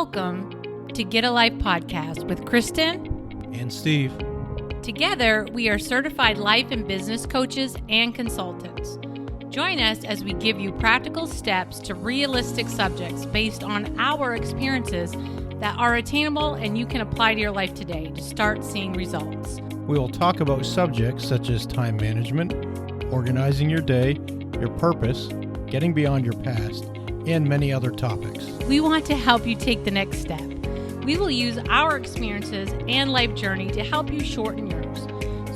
Welcome to Get a Life Podcast with Kristen and Steve. Together, we are certified life and business coaches and consultants. Join us as we give you practical steps to realistic subjects based on our experiences that are attainable and you can apply to your life today to start seeing results. We will talk about subjects such as time management, organizing your day, your purpose, getting beyond your past, and many other topics. We want to help you take the next step. We will use our experiences and life journey to help you shorten yours.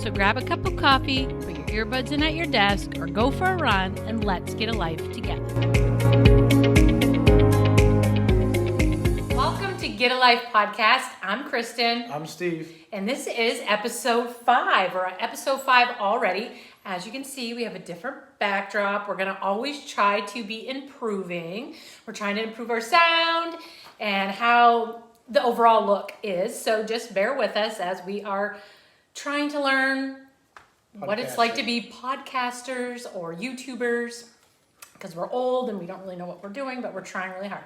So grab a cup of coffee, put your earbuds in at your desk, or go for a run, and let's get a life together. Welcome to Get a Life Podcast. I'm Kristen. I'm Steve. And this is episode 5. We're at episode 5 already. As you can see, we have a different backdrop. We're going to always try to be improving. We're trying to improve our sound and how the overall look is. So just bear with us as we are trying to learn what it's like to be podcasters or YouTubers, because we're old and we don't really know what we're doing, but we're trying really hard.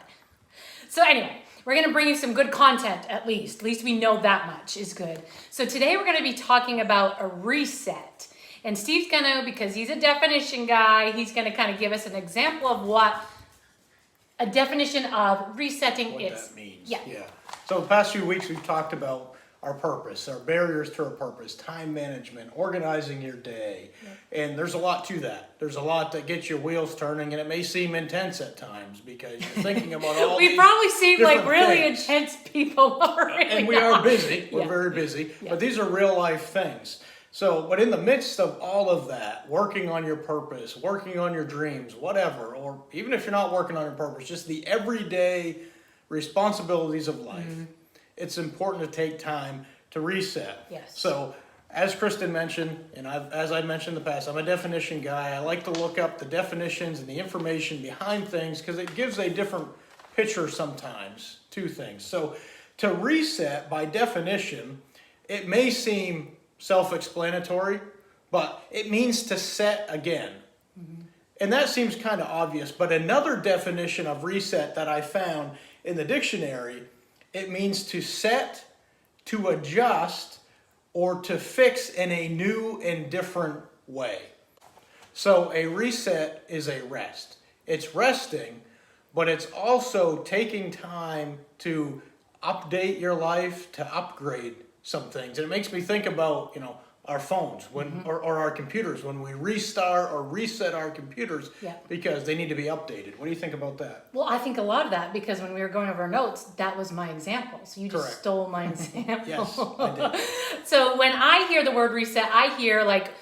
So anyway, we're going to bring you some good content at least. At least we know that much is good. So today we're going to be talking about a reset. And Steve's going to, because he's a definition guy, he's going to kind of give us an example of what a definition of resetting what is. That means. Yeah. So the past few weeks we've talked about our purpose, our barriers to our purpose, time management, organizing your day. And there's a lot to that. There's a lot that gets your wheels turning, and it may seem intense at times because you're thinking about all We these probably seem like different really things. intense people. And we are busy. We're Yeah. very busy. Yeah. But these are real life things. So, but in the midst of all of that, working on your purpose, working on your dreams, whatever, or even if you're not working on your purpose, just the everyday responsibilities of life, it's important to take time to reset. Yes. So, as Kristen mentioned, and as I mentioned in the past, I'm a definition guy. I like to look up the definitions and the information behind things because it gives a different picture sometimes to things. So, to reset, by definition, it may seem self-explanatory, but it means to set again. And that seems kind of obvious, but another definition of reset that I found in the dictionary, it means to set, to adjust, or to fix in a new and different way. So a reset is a rest. It's resting, but it's also taking time to update your life, to upgrade some things. And it makes me think about, our phones or our computers when we restart or reset our computers because they need to be updated. What do you think about that? Well, I think a lot of that, because when we were going over our notes, that was my example. So you just Correct. stole my example. Yes, I did. So when I hear the word reset, I hear like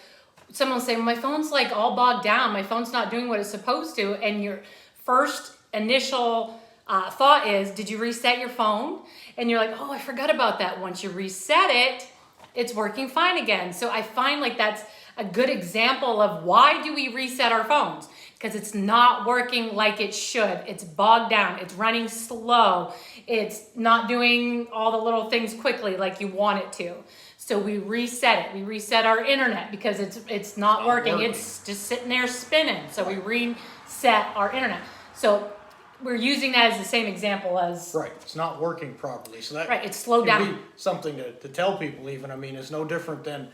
someone say, my phone's like all bogged down. My phone's not doing what it's supposed to. And your first initial thought is, did you reset your phone? And you're like, oh, I forgot about that. Once you reset it, it's working fine again. So I find like that's a good example of why do we reset our phones? Because it's not working like it should. It's bogged down. It's running slow. It's not doing all the little things quickly like you want it to. So we reset it. We reset our internet because it's not working. It's just sitting there spinning. So we reset our internet. So we're using that as the same example as... Right, it's not working properly. So that it's slowed can down. be something to tell people even. I mean, it's no different than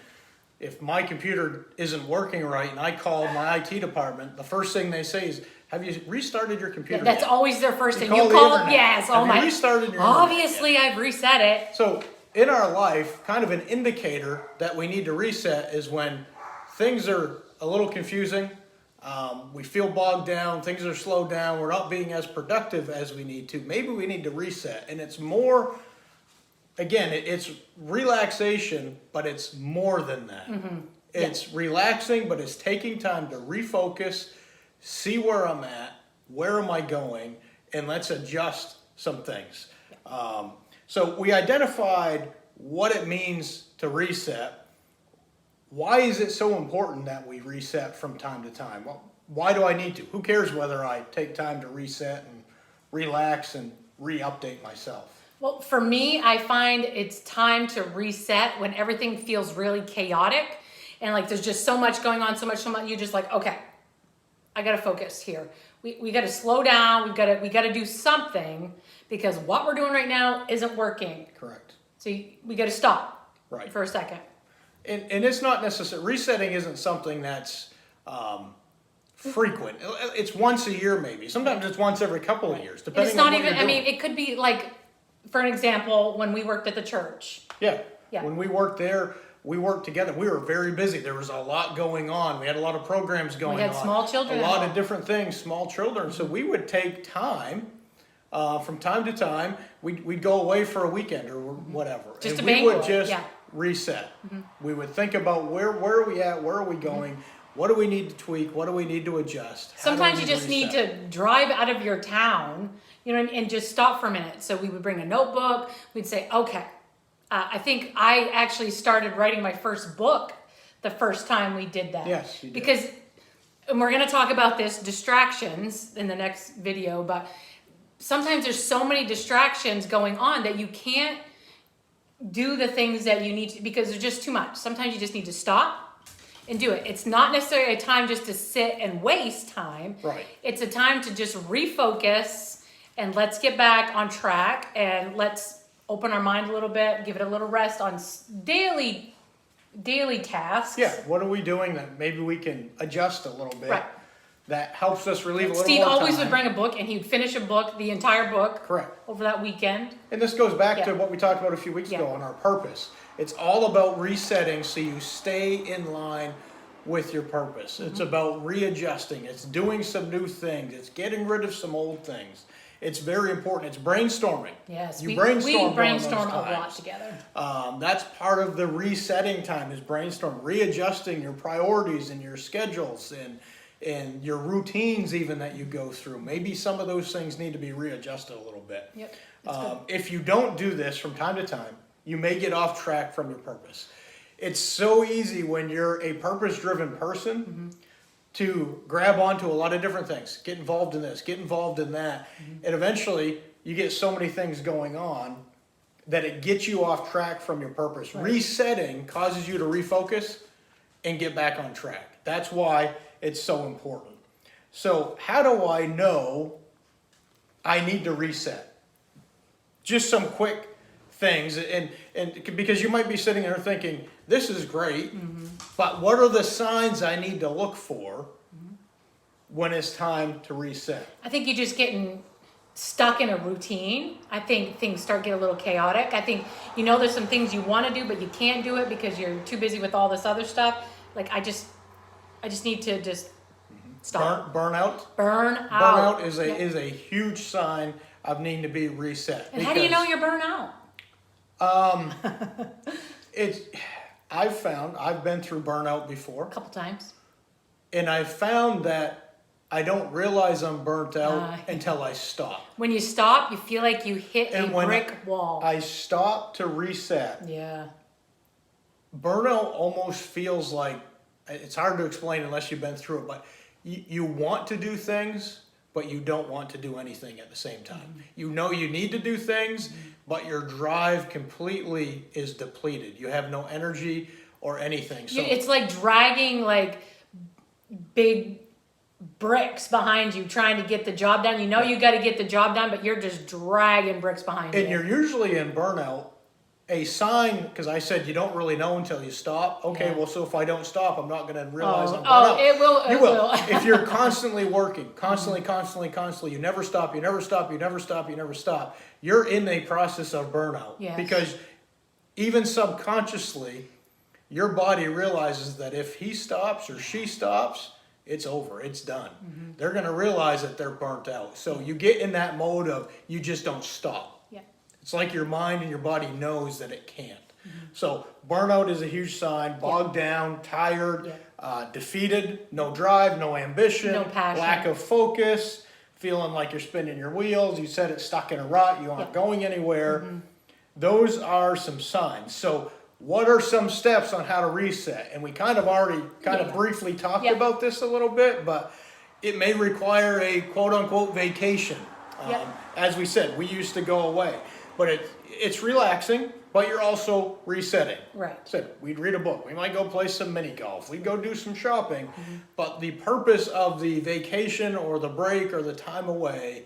if my computer isn't working right and I call my IT department, the first thing they say is, have you restarted your computer That's yet? always their first thing. Call You the call it, internet. yes. Have you restarted your Obviously, internet yet? I've reset it. So in our life, kind of an indicator that we need to reset is when things are a little confusing, we feel bogged down, things are slowed down, we're not being as productive as we need to. Maybe we need to reset. And it's more, again, it's relaxation, but it's more than that. It's relaxing, but it's taking time to refocus, see where I'm at, where am I going, and let's adjust some things. So we identified what it means to reset. Why is it so important that we reset from time to time? Well, why do I need to? Who cares whether I take time to reset and relax and re-update myself? Well, for me, I find it's time to reset when everything feels really chaotic and like there's just so much going on, so much, you're just like, okay, I got to focus here. We got to slow down. We got to do something because what we're doing right now isn't working. Correct. So we got to stop Right. for a second. And it's not necessary. Resetting isn't something that's frequent. It's once a year, maybe. Sometimes it's once every couple of years, And depending it's not on what even, you're I doing. mean, it could be like, for an example, when we worked at the church. Yeah. Yeah. When we worked there, we worked together. We were very busy. There was a lot going on. We had a lot of programs going on. We had small children A at lot home. of different things, small children. So we would take time, from time to time. We'd go away for a weekend or whatever. Just and a we banquet, would just yeah. reset. We would think about where are we at? Where are we going? What do we need to tweak? What do we need to adjust? How do Sometimes we you just need reset? to drive out of your town, and just stop for a minute. So we would bring a notebook. We'd say, okay, I think I actually started writing my first book the first time we did that. Yes, you did. Because, and we're going to talk about this, distractions, in the next video, but sometimes there's so many distractions going on that you can't do the things that you need to, because there's just too much. Sometimes you just need to stop and do it. It's not necessarily a time just to sit and waste time. Right. It's a time to just refocus and let's get back on track and let's open our mind a little bit, give it a little rest on daily tasks. Yeah, what are we doing that maybe we can adjust a little bit? Right. That helps us relieve a little Steve more always time. would bring a book and he'd finish a book, the entire book, Correct. over that weekend. And this goes back Yeah. to what we talked about a few weeks ago Yeah. on our purpose. It's all about resetting so you stay in line with your purpose. It's about readjusting. It's doing some new things. It's getting rid of some old things. It's very important. It's brainstorming. Yes, You we brainstorm brainstorm a during those lot times. together. That's part of the resetting time is brainstorm, readjusting your priorities and your schedules and your routines even that you go through. Maybe some of those things need to be readjusted a little bit. Yep, that's good. If you don't do this from time to time, you may get off track from your purpose. It's so easy when you're a purpose-driven person to grab onto a lot of different things, get involved in this, get involved in that, and eventually you get so many things going on that it gets you off track from your purpose. Right. Resetting causes you to refocus and get back on track. That's why it's so important. So how do I know I need to reset? Just some quick things, and because you might be sitting there thinking, this is great, but what are the signs I need to look for when it's time to reset? I think you're just getting stuck in a routine. I think things start getting a little chaotic. I think, there's some things you want to do, but you can't do it because you're too busy with all this other stuff. Like, I just need to just stop. Burnout. Burn out. Burnout is a huge sign of needing to be reset. And how do you know you're burnt out? I've been through burnout before, A couple times. and I've found that I don't realize I'm burnt out Ah. until I stop. When you stop, you feel like you hit And a when brick wall. I stop to reset. Yeah. Burnout almost feels like, it's hard to explain unless you've been through it, but you want to do things, but you don't want to do anything at the same time. You know you need to do things, but your drive completely is depleted. You have no energy or anything. So It's like dragging like big bricks behind you trying to get the job done. You know you got to get the job done, but you're just dragging bricks behind and you. you're usually in burnout. A sign, because I said you don't really know until you stop. Okay, Yeah. well, so if I don't stop, I'm not going to realize I'm burnt Oh, out. it will. You It will. will. If you're constantly working, constantly, you never stop, you're in a process of burnout. Yes. Because even subconsciously, your body realizes that if he stops or she stops, it's over, it's done. They're going to realize that they're burnt out. So you get in that mode of you just don't stop. Yeah. It's like your mind and your body knows that it can't. So burnout is a huge sign. Bogged down, tired, defeated, no drive, no ambition, No passion. lack of focus, feeling like you're spinning your wheels. You said it's stuck in a rut. You aren't going anywhere. Those are some signs. So what are some steps on how to reset? And we kind of already briefly talked about this a little bit, but it may require a quote unquote vacation. Yep. As we said, we used to go away. but it's relaxing, but you're also resetting. Right. So we'd read a book. We might go play some mini golf. We'd go do some shopping. But the purpose of the vacation or the break or the time away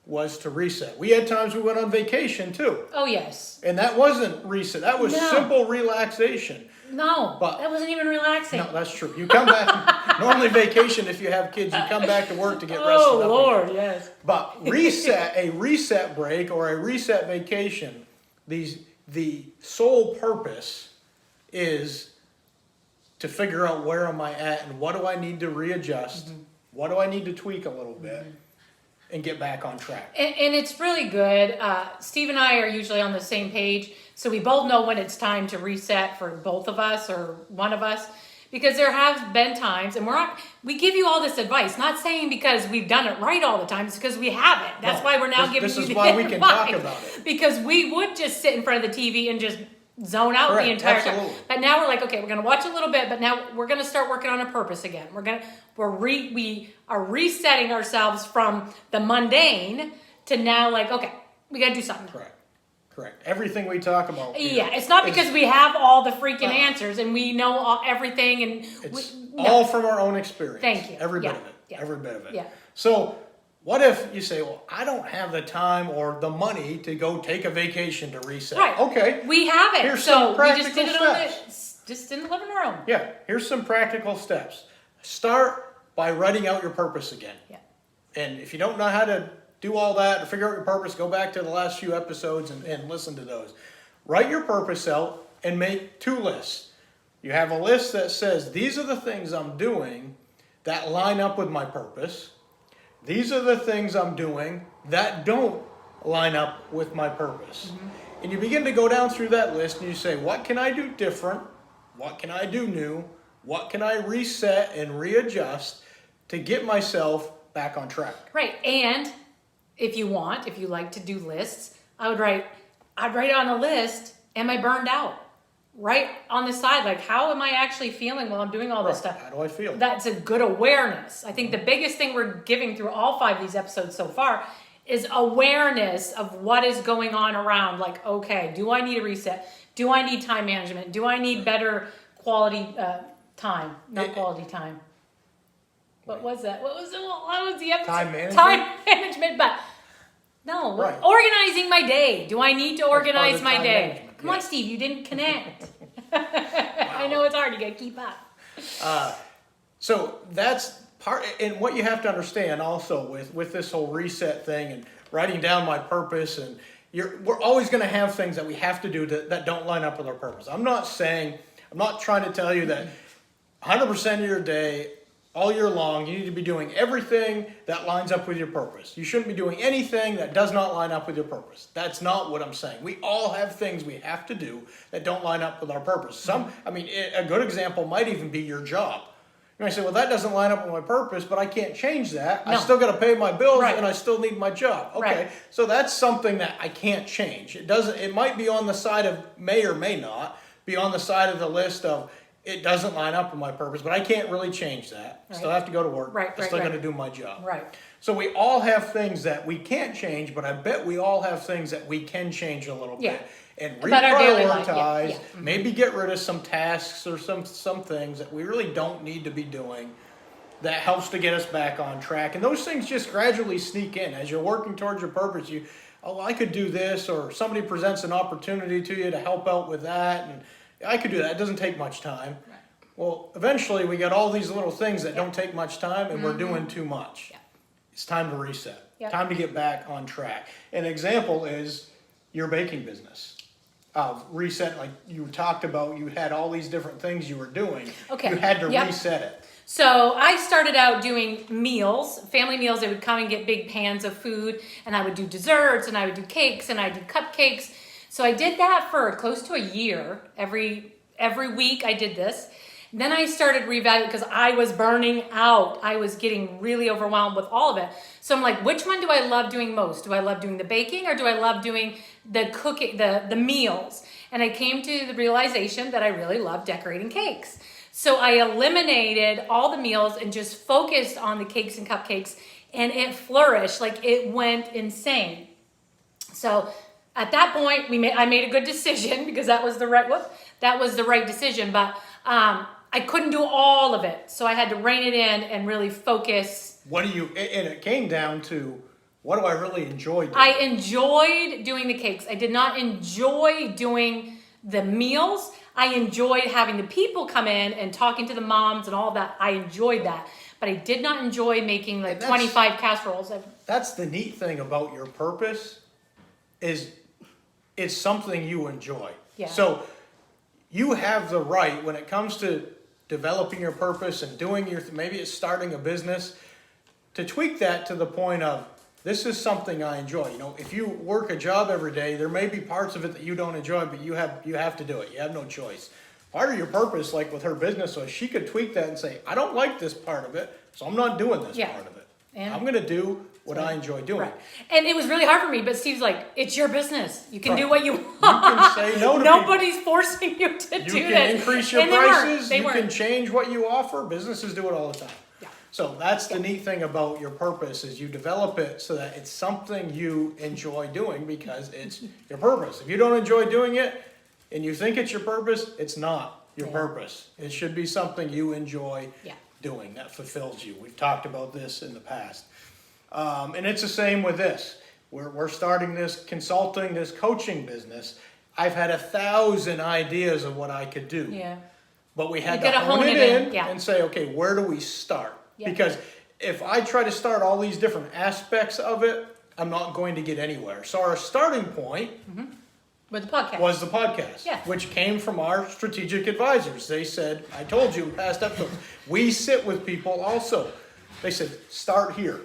was to reset. We had times we went on vacation too. Oh, yes. And that wasn't reset. That was No. simple relaxation. No, But- that wasn't even relaxing. No, that's true. You come back, normally vacation, if you have kids, you come back to work to get rested Oh, up. Lord, yes. But a reset break or a reset vacation, the sole purpose is to figure out where am I at and what do I need to readjust, what do I need to tweak a little bit, and get back on track. And it's really good. Steve and I are usually on the same page, so we both know when it's time to reset for both of us or one of us. Because there have been times, and we give you all this advice, not saying because we've done it right all the time, it's because we haven't. That's No, why we're now this giving is you the why we can talk advice. about it. Because we would just sit in front of the TV and just zone out Correct, the entire absolutely. time. But now we're like, okay, we're gonna watch a little bit, but now we're gonna start working on a purpose again. We are resetting ourselves from the mundane to now like, okay, we gotta do something. Correct. Everything we talk about. Yeah, it's not because we have all the freaking Uh-uh. answers and we know everything and It's no. all from our own experience. Thank you. Every bit Yeah, of it. yeah. Every bit of it. Yeah. So what if you say, well, I don't have the time or the money to go take a vacation to reset. Right. Okay. We have it. Here's so some we just did it practical on just in the living room. Yeah. Here's some practical steps. Start by writing out your purpose again. Yeah. And if you don't know how to do all that or figure out your purpose, go back to the last few episodes and listen to those. Write your purpose out and make 2 lists. You have a list that says, these are the things I'm doing that line up with my purpose. These are the things I'm doing that don't line up with my purpose. And you begin to go down through that list and you say, what can I do different? What can I do new? What can I reset and readjust to get myself back on track? Right. And if you like to do lists, I'd write on a list, am I burned out? Right on the side, like how am I actually feeling while I'm doing all this stuff? How do I feel? That's a good awareness. I think the biggest thing we're giving through all 5 of these episodes so far is awareness of what is going on around. Like, okay, do I need a reset? Do I need time management? Do I need better quality time? Not quality time. What was that? What was the episode? Time management? Time management, but no. Right. Organizing my day. Do I need to organize of my time day? management, Come on, yes. Steve, you didn't connect. I know it's hard. You got to keep up. So that's part, and what you have to understand also with this whole reset thing and writing down my purpose, and we're always going to have things that we have to do that don't line up with our purpose. I'm not trying to tell you that 100% of your day, all year long, you need to be doing everything that lines up with your purpose. You shouldn't be doing anything that does not line up with your purpose. That's not what I'm saying. We all have things we have to do that don't line up with our purpose. A good example might even be your job. You might say, well, that doesn't line up with my purpose, but I can't change that. I No. still got to pay my bills Right. and I still need my job. Okay, Right. so that's something that I can't change. It might be on the side of may or may not be on the side of the list of it doesn't line up with my purpose, but I can't really change that. Right. Still have to go to work. Right, I'm still right. going to do my job. Right. So we all have things that we can't change, but I bet we all have things that we can change a little Yeah. bit and About our daily life, yeah, reprioritize. yeah. Mhm. Maybe get rid of some tasks or some things that we really don't need to be doing. That helps to get us back on track, and those things just gradually sneak in as you're working towards your purpose. I could do this, or somebody presents an opportunity to you to help out with that, and I could do that. It doesn't take much time. Right. Well, eventually we got all these little things that don't take much time, and we're doing too much. Yeah. It's time to reset. Yeah. Time to get back on track. An example is your baking business. Reset, like you talked about, you had all these different things you were doing. Okay. You had to Yep. reset it. So I started out doing meals, family meals. They would come and get big pans of food, and I would do desserts, and I would do cakes, and I would do cupcakes. So I did that for close to a year. Every week I did this. Then I started reevaluating because I was burning out. I was getting really overwhelmed with all of it. So I'm like, which one do I love doing most? Do I love doing the baking, or do I love doing the cooking, the meals? And I came to the realization that I really love decorating cakes. So I eliminated all the meals and just focused on the cakes and cupcakes, and it flourished. Like, it went insane. So at that point, I made a good decision because that was the right decision. But I couldn't do all of it, so I had to rein it in and really focus. And it came down to, what do I really enjoy doing? I enjoyed doing the cakes. I did not enjoy doing the meals. I enjoyed having the people come in and talking to the moms and all that. I enjoyed that. But I did not enjoy making like 25 casseroles. That's the neat thing about your purpose, is it's something you enjoy. Yeah. So you have the right, when it comes to developing your purpose and doing maybe it's starting a business, to tweak that to the point of, this is something I enjoy. You know, if you work a job every day, there may be parts of it that you don't enjoy, but you have to do it. You have no choice. Part of your purpose, like with her business, was she could tweak that and say, I don't like this part of it, so I'm not doing this part of it. And I'm going to do what I enjoy doing. Right. And it was really hard for me, but Steve's like, it's your business. You can do what you want. You can say no to Nobody's forcing you to do that. You can increase your prices. They weren't. Can change what you offer. Businesses do it all the time. Yeah. So that's the neat thing about your purpose, is you develop it so that it's something you enjoy doing because it's your purpose. If you don't enjoy doing it and you think it's your purpose, it's not your purpose. It should be something you enjoy doing that fulfills you. We've talked about this in the past. And it's the same with this. We're starting this consulting, this coaching business. I've had 1,000 ideas of what I could do. Yeah. But we had to hone it in and say, okay, where do we start? Yeah. Because if I try to start all these different aspects of it, I'm not going to get anywhere. So our starting point with the podcast was the podcast, which came from our strategic advisors. They said, I told you in past episodes, we sit with people also. They said, start here.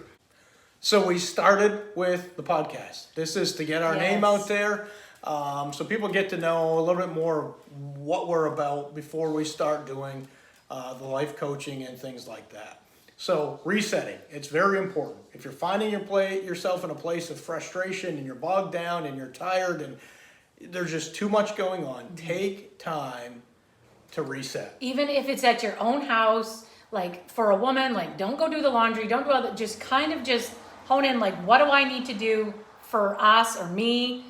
So we started with the podcast. This is to get our name out there, so people get to know a little bit more what we're about before we start doing the life coaching and things like that. So resetting, it's very important. If you're finding yourself in a place of frustration and you're bogged down and you're tired and there's just too much going on, take time to reset. Even if it's at your own house, like for a woman, like don't go do the laundry, don't do all that, just hone in, like, what do I need to do for us or me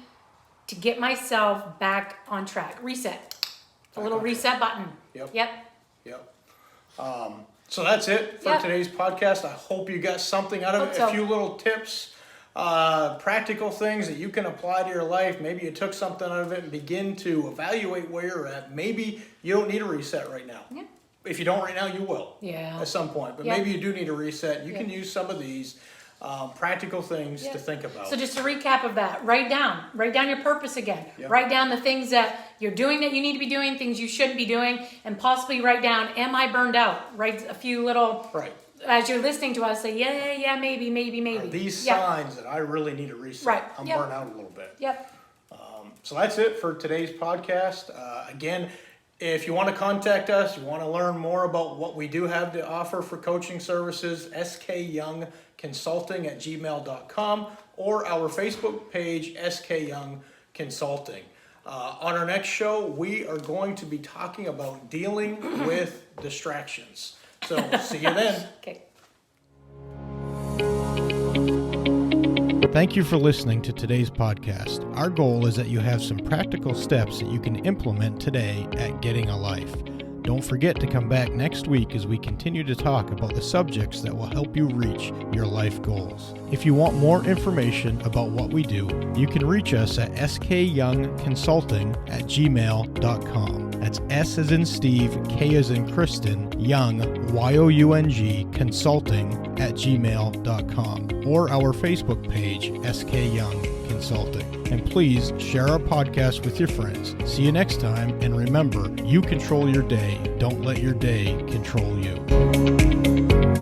to get myself back on track? Reset. A little reset button. Yep. So that's it for today's podcast. I hope you got something out of it. A few little tips, practical things that you can apply to your life. Maybe you took something out of it and begin to evaluate where you're at. Maybe you don't need a reset right now. Yeah. If you don't right now, you will. At some point. But maybe you do need a reset. You can use some of these practical things to think about. So just a recap of that, write down your purpose again. Write down the things that you're doing that you need to be doing, things you shouldn't be doing, and possibly write down, am I burned out? Write a few little, as you're listening to us, say, maybe. Are these signs that I really need a reset? I'm burned out a little bit. So that's it for today's podcast. Again, if you want to contact us, you want to learn more about what we do have to offer for coaching services, skyoungconsulting@gmail.com, or our Facebook page, SK Young Consulting. On our next show, we are going to be talking about dealing with distractions. So see you then. Okay. Thank you for listening to today's podcast. Our goal is that you have some practical steps that you can implement today at Getting a Life. Don't forget to come back next week as we continue to talk about the subjects that will help you reach your life goals. If you want more information about what we do, you can reach us at skyoungconsulting@gmail.com. That's S as in Steve, K as in Kristen, Young, Y-O-U-N-G, consulting@gmail.com, or our Facebook page, SK Young Consulting. And please share our podcast with your friends. See you next time, and remember, you control your day. Don't let your day control you.